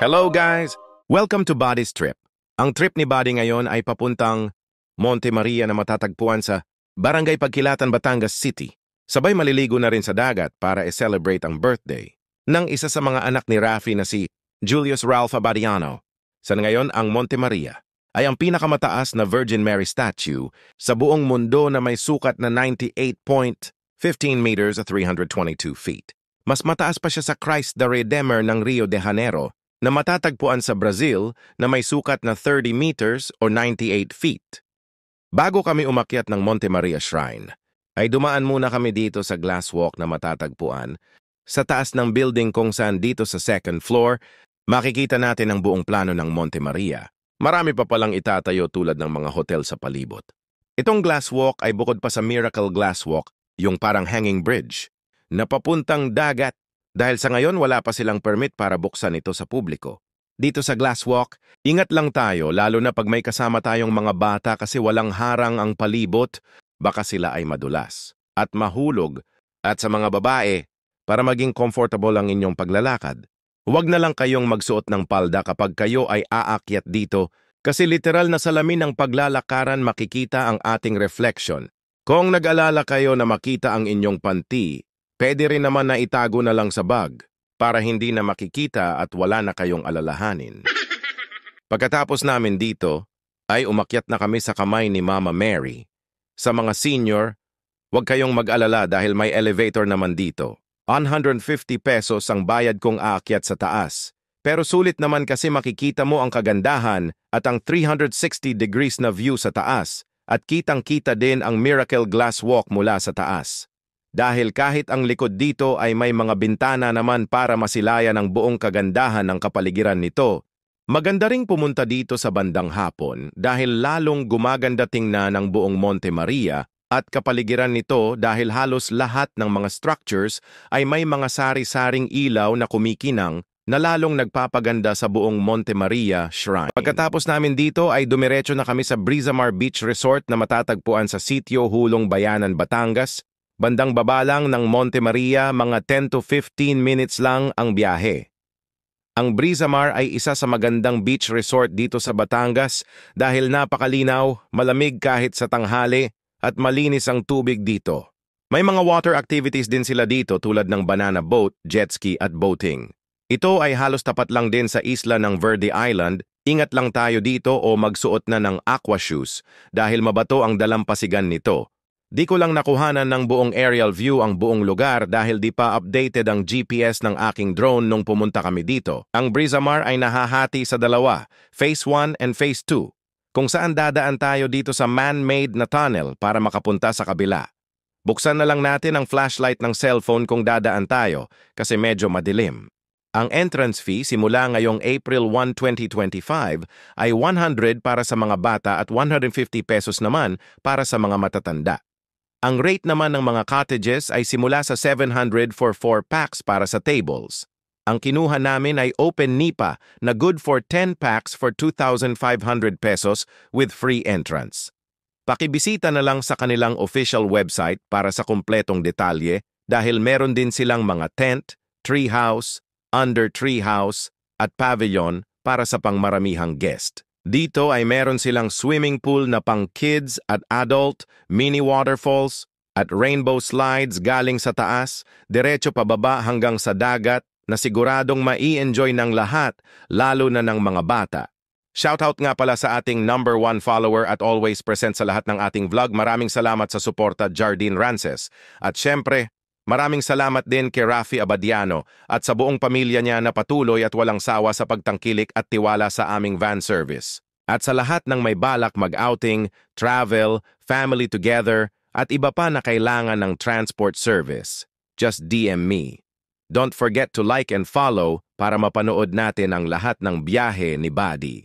Hello guys! Welcome to Buddy's Trip. Ang trip ni Buddy ngayon ay papuntang Monte Maria na matatagpuan sa Barangay Pagkilatan, Batangas City. Sabay maliligo na rin sa dagat para i-celebrate ang birthday ng isa sa mga anak ni Rafi na si Julius Ralph Abadiano. Sa ngayon, ang Monte Maria ay ang pinakamataas na Virgin Mary statue sa buong mundo na may sukat na 98.15 meters at 322 feet. Mas mataas pa siya sa Christ the Redeemer ng Rio de Janeiro na matatagpuan sa Brazil na may sukat na 30 meters o 98 feet. Bago kami umakyat ng Monte Maria Shrine, ay dumaan muna kami dito sa glass walk na matatagpuan sa taas ng building kung saan dito sa second floor, makikita natin ang buong plano ng Monte Maria. Marami pa palang itatayo tulad ng mga hotel sa palibot. Itong glass walk ay bukod pa sa Miracle Glass Walk, yung parang hanging bridge, na papuntang dagat. Dahil sa ngayon wala pa silang permit para buksan ito sa publiko. Dito sa glass walk, ingat lang tayo lalo na pag may kasama tayong mga bata kasi walang harang ang palibot, baka sila ay madulas at mahulog. At sa mga babae, para maging comfortable ang inyong paglalakad, huwag na lang kayong magsuot ng palda kapag kayo ay aakyat dito kasi literal na salamin ng paglalakaran makikita ang ating reflection. Kung nag-alala kayo na makita ang inyong panty, pwede rin naman na itago na lang sa bag para hindi na makikita at wala na kayong alalahanin. Pagkatapos namin dito, ay umakyat na kami sa kamay ni Mama Mary. Sa mga senior, huwag kayong mag-alala dahil may elevator naman dito. 150 pesos ang bayad kung aakyat sa taas. Pero sulit naman kasi makikita mo ang kagandahan at ang 360 degrees na view sa taas at kitang-kita din ang Miracle Glass Walk mula sa taas. Dahil kahit ang likod dito ay may mga bintana naman para masilayan ang buong kagandahan ng kapaligiran nito, maganda ring pumunta dito sa bandang hapon dahil lalong gumaganda tingnan ang buong Monte Maria at kapaligiran nito dahil halos lahat ng mga structures ay may mga sari-saring ilaw na kumikinang na lalong nagpapaganda sa buong Monte Maria Shrine. Pagkatapos namin dito ay dumiretso na kami sa Brisamar Beach Resort na matatagpuan sa Sitio Hulong Bayanan, Batangas. Bandang baba lang ng Monte Maria, mga 10 to 15 minutes lang ang biyahe. Ang Brisamar ay isa sa magandang beach resort dito sa Batangas dahil napakalinaw, malamig kahit sa tanghali at malinis ang tubig dito. May mga water activities din sila dito tulad ng banana boat, jet ski at boating. Ito ay halos tapat lang din sa isla ng Verde Island. Ingat lang tayo dito o magsuot na ng aqua shoes dahil mabato ang dalampasigan nito. Di ko lang nakuhanan ng buong aerial view ang buong lugar dahil di pa updated ang GPS ng aking drone nung pumunta kami dito. Ang Brisamar ay nahahati sa dalawa, Phase 1 and Phase 2, kung saan dadaan tayo dito sa man-made na tunnel para makapunta sa kabila. Buksan na lang natin ang flashlight ng cellphone kung dadaan tayo kasi medyo madilim. Ang entrance fee simula ngayong April 1, 2025 ay 100 para sa mga bata at 150 pesos naman para sa mga matatanda. Ang rate naman ng mga cottages ay simula sa 700 for 4 packs para sa tables. Ang kinuha namin ay open nipa na good for 10 packs for 2,500 pesos with free entrance. Pakibisita na lang sa kanilang official website para sa kumpletong detalye dahil meron din silang mga tent, treehouse, under treehouse at pavilion para sa pangmaramihang guest. Dito ay meron silang swimming pool na pang kids at adult, mini waterfalls, at rainbow slides galing sa taas, diretso pababa hanggang sa dagat na siguradong mai-enjoy ng lahat, lalo na ng mga bata. Shoutout nga pala sa ating #1 follower at always present sa lahat ng ating vlog. Maraming salamat sa suporta, Jardine Rances. At syempre, maraming salamat din kay Rafi Abadiano at sa buong pamilya niya na patuloy at walang sawa sa pagtangkilik at tiwala sa aming van service. At sa lahat ng may balak mag-outing, travel, family together, at iba pa na kailangan ng transport service, just DM me. Don't forget to like and follow para mapanood natin ang lahat ng biyahe ni Buddy.